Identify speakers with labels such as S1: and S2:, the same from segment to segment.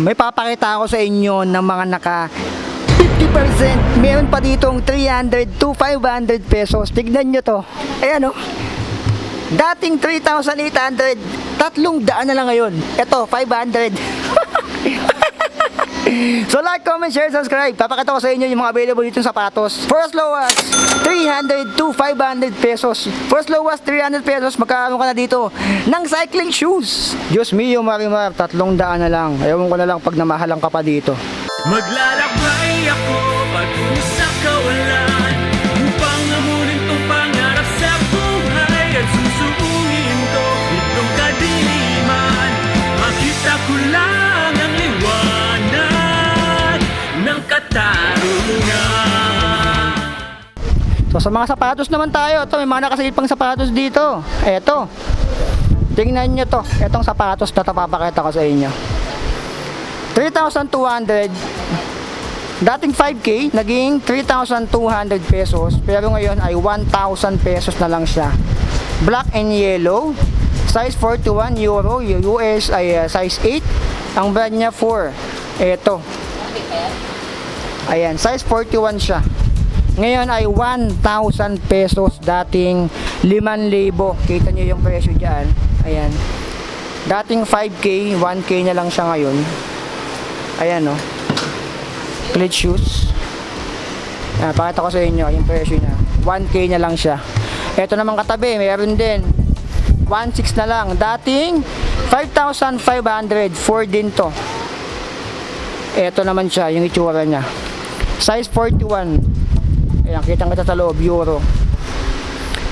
S1: may papakita ako sa inyo ng mga naka 50%. Meron pa ditong 300 to 500 pesos. Tignan nyo to. Ayan o. Dating 3,800, 300 na lang ngayon. Ito, 500. So like, comment, share, subscribe. Papakita ko sa inyo yung mga available dito sapatos. For as low as 300 to 500 pesos. For as low as 300 pesos, magkakaroon ka na dito ng cycling shoes. Diyos mio, Marimar, 300 na lang. Ayaw ko na lang pag namahalang ka pa dito.
S2: Maglalakbay ako patungo sa kawalan upang amunin tong pangarap sa buhay at susuungin to itong kadiliman. Makita ko lang ang liwanag ng katarungan.
S1: So sa mga sapatos naman tayo, ito may mga nakasilid pang sapatos dito. Eto. Tingnan nyo to. Etong sapatos na papakita ko sa inyo. 3,200. Dating 5K, naging 3,200 pesos. Pero ngayon ay 1,000 pesos na lang siya. Black and yellow. Size 41 euro. US ay size 8. Ang brand niya 4. Eto. Ayan, size 41 siya. Ngayon ay 1,000 pesos. Dating 5,000. Kita nyo yung presyo dyan. Ayan. Dating 5K, 1K na lang siya ngayon. Ayan o. Cleat shoes. Pakita ko sa inyo yung presyo niya. 1K na lang siya. Ito naman katabi, mayroon din 1,600 na lang. Dating 5,500. 4 din to. Ito naman siya, yung itsura niya. Size 41. Ayan, kitang kita sa loob, euro.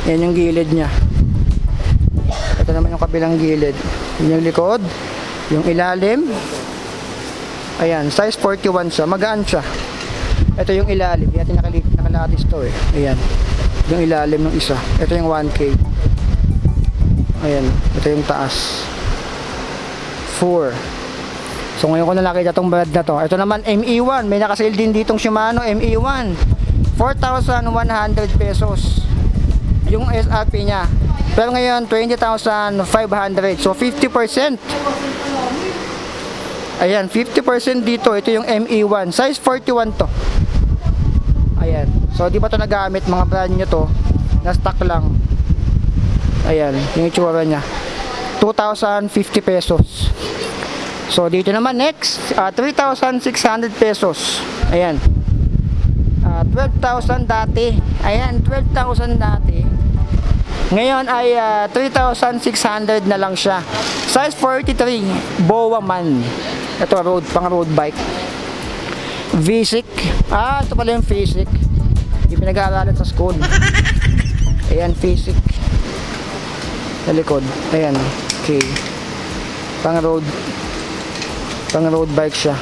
S1: Yan yung gilid niya. Ito naman yung kabilang gilid. Yan yung likod. Yung ilalim. Ayan, size 41 siya. Magaan siya. Ito yung ilalim. Yan nakalatis to eh. Ayan. Yung ilalim ng isa. Ito yung 1K. Ayan. Ito yung taas. 4. So ngayon ko na nakita itong brand na to. Ito naman ME1. May nakasale din ditong Shimano ME1. 4,100 pesos. Yung SRP niya. Pero ngayon 20,500. So 50%. Ayan, 50% dito. Ito yung ME1. Size 41 to. Ayan. So, di ba ito nagamit? Mga brand nyo to. Na stock lang. Ayan. Yung itsura niya. 2,050 pesos. So, dito naman next. 3,600 pesos. Ayan. 12,000 dati. Ayan, 12,000 dati. Ngayon ay 3,600 na lang siya. Size 43. Boa man. Ito pang road bike. V-Sick. Ito pala yung V-Sick. Yung pinag-aaralan sa school. Ayan, V-Sick. Sa likod. Ayan. Okay. Pang road bike siya.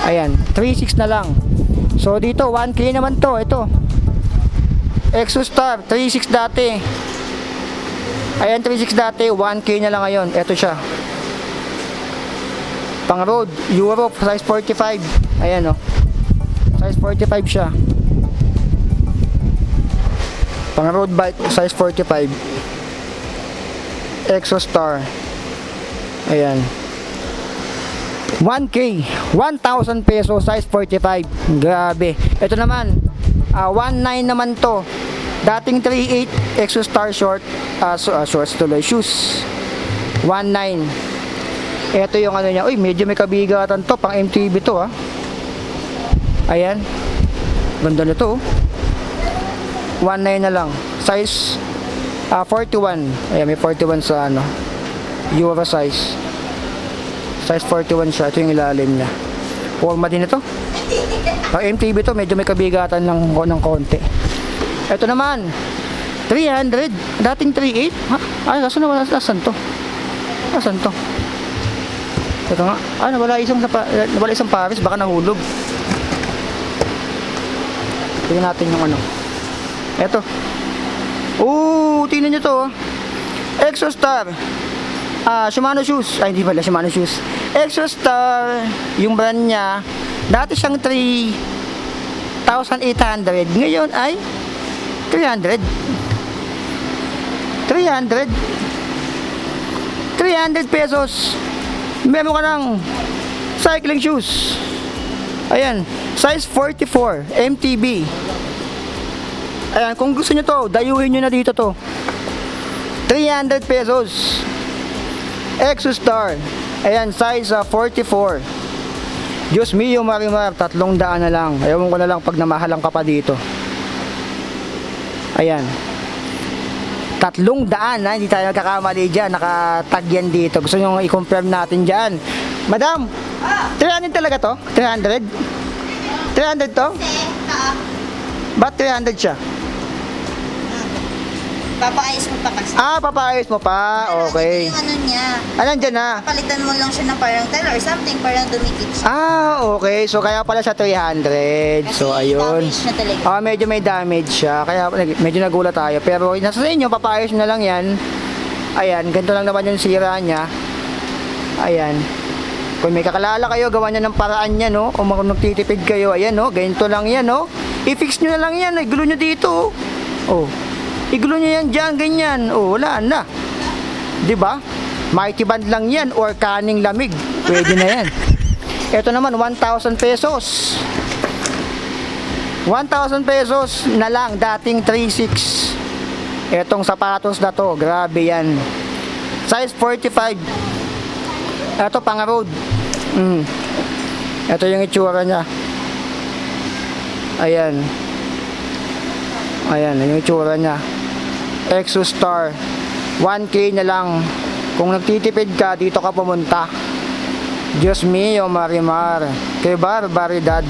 S1: Ayan, 3,600 na lang. So dito 1K naman to. Ito. Exostar 3,600 dati. Ayan, 3,600 dati, 1K na lang ngayon. Ito siya. Pang road, Europe, size 45. Ayan o. Size 45 siya. Pang road bike, size 45. Exostar. Ayan. 1K, 1,000 pesos, size 45. Grabe. Ito naman, 1,900 naman to. Dating 3,800, Exostar short, shorts tuloy, shoes. 1,900. Ito yung ano niya. Uy, medyo may kabigatan to. Pang MTB to ha. Ayan. Ganda na to. 1,900 na lang. Size 41. Ayan, may 41 sa ano. Euro size. Size 41 siya. Ito yung ilalim niya. Forma din ito. Pang MTB to, medyo may kabigatan ng konti. Ito naman. 300. Dating 3,800. Ha? Ay, nasan to? Nasan to? Ito nga. Nawala isang pares. Baka nahulog. Tingnan natin yung ano. Ito. Tingnan nyo to. Exostar. Shimano shoes. Ay, hindi pala Shimano shoes. Exostar. Yung brand niya. Dati siyang 3,800. Ngayon ay 300. 300 pesos. Meron ka ng cycling shoes. Ayan, size 44, MTB. Ayan, kung gusto nyo to, dayuhin nyo na dito to. 300 pesos. Exostar. Ayan, size 44. Diyos mio, Marimar, 300 na lang. Ayaw ko na lang pag namahalang ka pa dito. Ayan. 300 na, hindi tayo nagkakamali dyan. Nakatag yan dito. Gusto nyo i-confirm natin dyan. Madam, 300 talaga to? 300? 300 to? Ba't 300 siya?
S3: Papaayos mo pa kasi.
S1: Ah, papaayos mo pa. Okay.
S3: Yung ano niya,
S1: Ah, nandyan na.
S3: palitan mo lang siya ng parang tile or something para dumikit siya.
S1: Ah, okay. So, kaya pala siya 300.
S3: Kasi
S1: So, ayun.
S3: damage na talaga.
S1: Ah, medyo may damage siya. Kaya medyo nagulat tayo. Pero, nasa sa inyo, papaayos na lang yan. Ayan, ganito lang naman yung sira niya. Ayan. Kung may kakalala kayo, gawa niya ng paraan niya, no? O kung nagtitipid kayo, ayan, no? Ganito lang yan, no? I-fix nyo na lang yan. Igulo nyo dito, oh. Igulo nyo yan dyan, ganyan. Oh, wala na. Diba? Mighty band lang yan or kaning lamig. Pwede na yan. Ito naman, 1,000 pesos. 1,000 pesos na lang, dating 3,600. Etong sapatos na to, grabe yan. Size 45. Ito, pang road. Ito yung itsura niya. Ayan. Ayan, yung itsura niya. Exostar. 1K na lang. Kung nagtitipid ka, dito ka pumunta. Diyos mio, Marimar. Kay Barbaridad.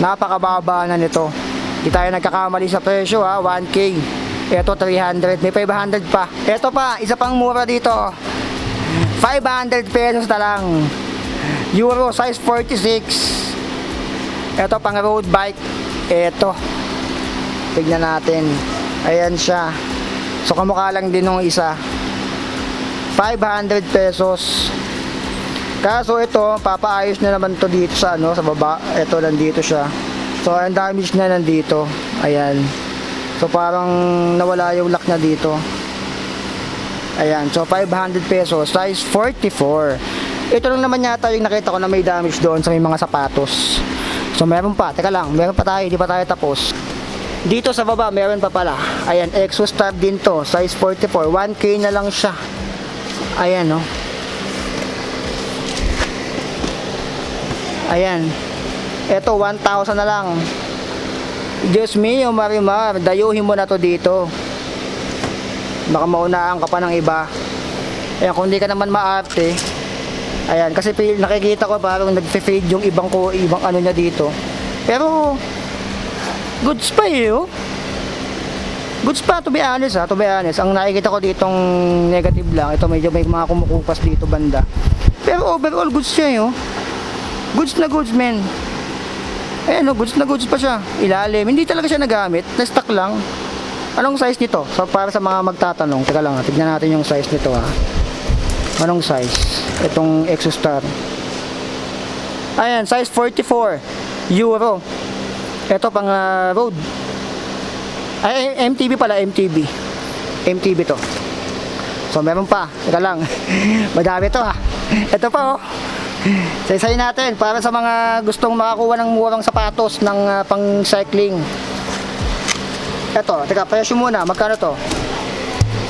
S1: Napakababa na nito. Di tayo nagkakamali sa presyo, ha. 1K. Ito 300. May 500 pa. Ito pa, isa pang mura dito. 500 pesos na lang. Euro size 46. Ito pang road bike. Ito. Tignan natin. Ayan siya. So kamukha lang din ng isa. 500 pesos. Kaso ito, papaayos na naman to dito sa ano, sa baba. Ito nandito siya. So ang damage na nandito. Ayan. So parang nawala yung lock niya dito. Ayan. So 500 pesos, size 44. Ito lang naman yata yung nakita ko na may damage doon sa may mga sapatos. So meron pa. Teka lang, meron pa tayo, di pa tayo tapos. Dito sa baba, meron pa pala. Ayan, Exostar din to, size 44. 1K na lang siya. Ayan, no. Ayan. Ito, 1,000 na lang. Diyos mio, Marimar, dayuhin mo na to dito. Baka maunaan ka pa ng iba. Ayan, kung hindi ka naman maarte. Ayan, kasi nakikita ko parang nagfe-fade yung ibang ano niya dito. Pero goods pa eh, oh. Goods pa, to be honest, ha, to be honest. Ang nakikita ko ditong negative lang, ito medyo may mga kumukupas dito banda. Pero overall goods siya, eh, oh. Goods na goods, men. Ayan, oh, goods na goods pa siya. Ilalim, hindi talaga siya nagamit, na-stock lang. Anong size nito? So, para sa mga magtatanong, teka lang, tignan natin yung size nito, ha. Anong size? Itong Exostar. Ayan, size 44 Euro. Ito pang road. Ay, MTB pala, MTB. MTB to. So, meron pa. Teka lang. Madami to, ha. Ito pa, oh. Saysay natin para sa mga gustong makakuha ng murang sapatos ng pang cycling. Ito, teka, presyo muna. Magkano to?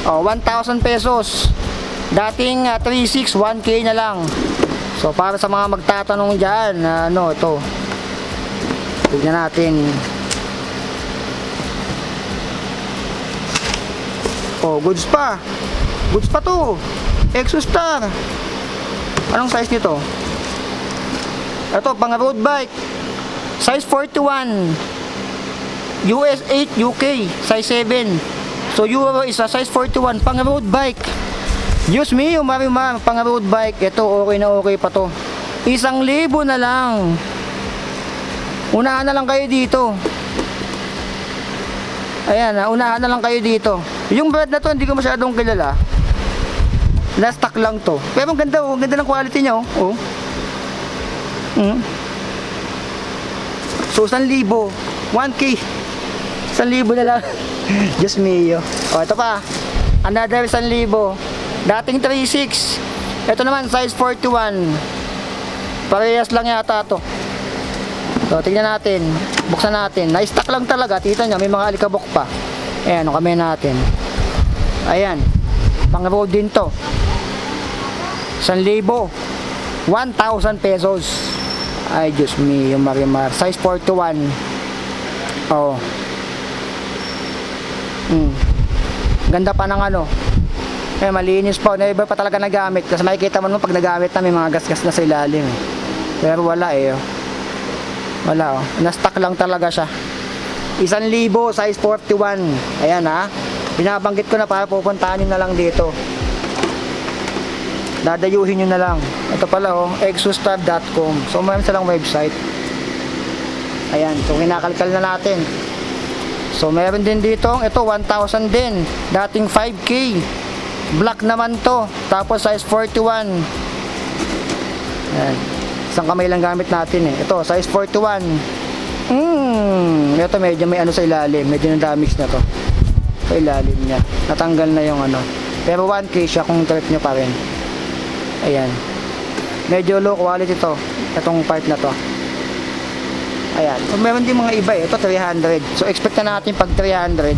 S1: Oh, 1,000 pesos. Dating 3,600, 1K na lang. So, para sa mga magtatanong dyan, ano, ito. Tignan natin. Oh, goods pa. Goods pa to. Exostar. Anong size nito? Ito, pang road bike. Size 41. US 8, UK. Size 7. So, Euro is a size 41. Pang road bike. Diyos mio, Marimar. Pang road bike. Ito, okay na okay pa to. 1,000 na lang. Unahan na lang kayo dito. Ayan, unahan na lang kayo dito. Yung brand na to, hindi ko masyadong kilala. Last stock lang to. Pero ang ganda, oh. Ang ganda ng quality niya, oh. Oh. So, 1,000. 1K. 1,000 na lang. Diyos mio. O, ito pa. Another 1,000. Dating 3,600. Ito naman, size 41. Parehas lang yata to. So, tingnan natin. Buksan natin. Na-stock lang talaga. Tita nyo, may mga alikabok pa. Ayan, kamay natin. Ayan. Pang road din to. 1,000. 1,000 pesos. Ay, Diyos me, yung Marimar. Size 41. Oo. Ganda pa ng ano. Eh, malinis pa. Never pa talaga nagamit. Kasi makikita mo pag nagamit na may mga gasgas na sa ilalim. Pero wala eh. Wala oh. Na-stock lang talaga siya. 1,000, size 41. Ayan ha. Binabanggit ko na para pupuntahan nyo na lang dito. Dadayuhin nyo na lang. Ito pala oh, exostar.com. So mayroon silang website. Ayan, so kinakalkal na natin. So meron din dito, ito 1,000 din. Dating 5K. Black naman to. Tapos size 41. Ayan. Isang kamay lang gamit natin eh. Ito, size 41. Ito medyo may ano sa ilalim. Medyo na-damage na to. Sa ilalim niya. Natanggal na yung ano. Pero 1K siya kung trip nyo pa rin. Ayan. Medyo low quality to. Itong part na to. Ayan. So, meron din mga iba eh. Ito 300. So expect na natin pag 300.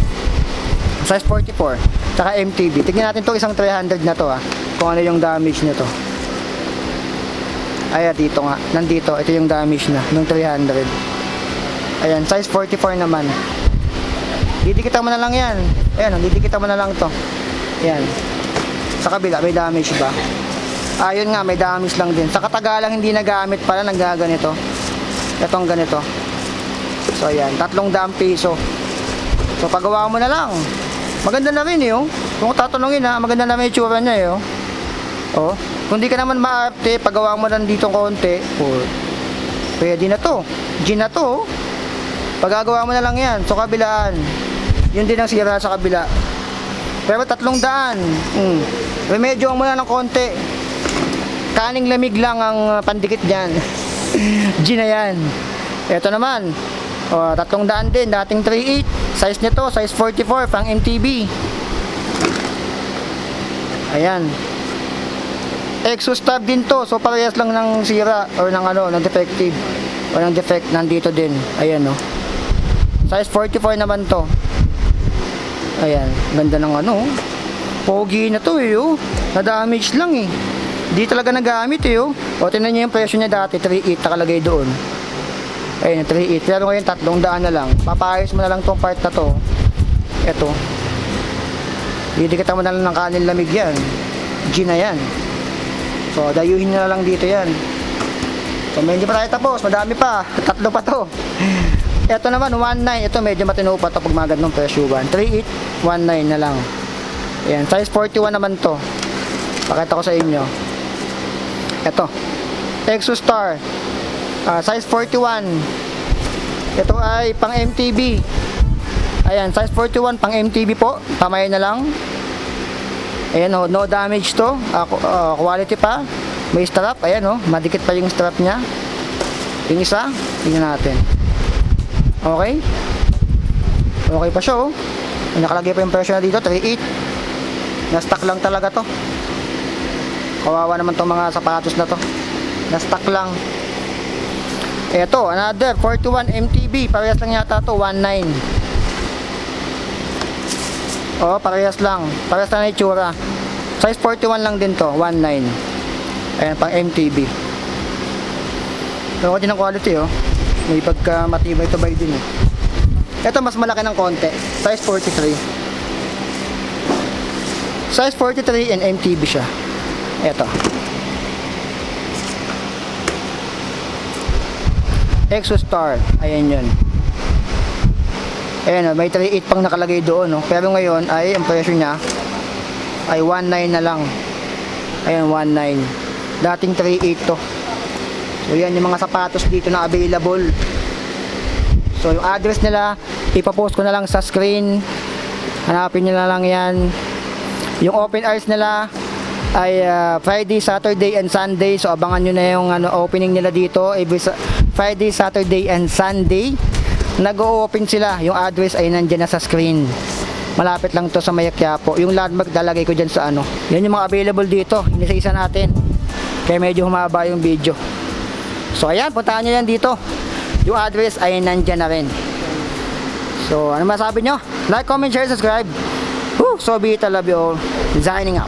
S1: Size 44. Tsaka MTB. Tignan natin to isang 300 na to kung ano yung damage nito. Ayan, dito nga. Nandito. Ito yung damage na. Nung 300. Ayan. Size 44 naman. Didikitan mo na lang yan. Ayan. Didikitan mo na lang to. Ayan. Sa kabila. May damage ba? Ayun nga. May damage lang din. Sa katagalang hindi nagamit pala. Nagaganito. Itong ganito. So, ayan. 300 piso. So, pagawa mo na lang. Maganda na rin eh. Kung tatanungin maganda na rin yung tsura niya eh. Oh. Kung di ka naman maarte, pagawa mo lang dito konti, pwede na to. G na to. Pagagawa mo na lang yan. So, kabilaan. Yun din ang sira sa kabila. Pero 300. Remedyoan mo na ng konti. Kaning lamig lang ang pandikit dyan. G na yan. Ito naman. 300 din. Dating 3.8. Size nito, size 44. Pang MTB. Ayan. Exostab din to. So parehas lang ng sira or ng ano, ng defective or ng defect nandito din. Ayan oh. Size 44 naman to. Ayan, ganda ng ano. Pogi na to eh oh. Na-damage lang eh. Di talaga nagamit eh oh. O tingnan niyo yung presyo niya dati, 3.8 nakalagay doon. Ayan, 3.8. Pero ngayon 300 na lang. Papayos mo na lang tong part na to. Ito. Didikita mo na lang ng kanin lamig yan. G na yan. So, dayuhin nyo na lang dito yan. So, hindi pa tayo tapos. Madami pa. 3 pa to. Ito naman, 1.9. Ito, medyo matino pa to pag magad ng presyo. 3.8, 1.9 na lang. Ayan, size 41 naman to. Pakita ko sa inyo. Ito. Exostar. Size 41. Ito ay pang MTB. Ayan, size 41 pang MTB po. Kamay na lang. Ayan oh, no damage to. Quality pa. May strap. Ayan oh, madikit pa yung strap niya. Yung isa, tingnan natin. Okay? Okay pa siya oh. Nakalagay pa yung presyo na dito, 3.8. Na-stock lang talaga to. Kawawa naman tong mga sapatos na to. Na-stock lang. Eto, another 41 MTB. Parehas lang yata to, 1.9. Oh, parehas lang. Parehas lang na itsura. Size 41 lang din to, 1.9. Ayan, pang MTB. Pero din ang quality oh. May pagka matibay ito by din eh. Ito mas malaki ng konti. Size 43. Size 43 and MTB siya. Ito. Exostar. Ayan yun. Ayan, may 3.8 pang nakalagay doon. No? Pero ngayon, ay ang presyo niya ay 1.9 na lang. Ayan, 1.9. Dating 3.8 to. So, yan yung mga sapatos dito na available. So, yung address nila, ipapost ko na lang sa screen. Hanapin nyo na lang yan. Yung open hours nila ay Friday, Saturday, and Sunday. So, abangan nyo na yung opening nila dito. Every Friday, Saturday, and Sunday. Nag-o-open sila. Yung address ay nandyan na sa screen. Malapit lang to sa Mayakyapo. Yung landmark lalagay ko dyan sa ano. Yan yung mga available dito. Inisa-isa natin. Kaya medyo humaba yung video. So ayan, puntahan nyo yan dito. Yung address ay nandyan na rin. So ano masabi nyo? Like, comment, share, subscribe. Woo! So be it, I love you all. Signing out.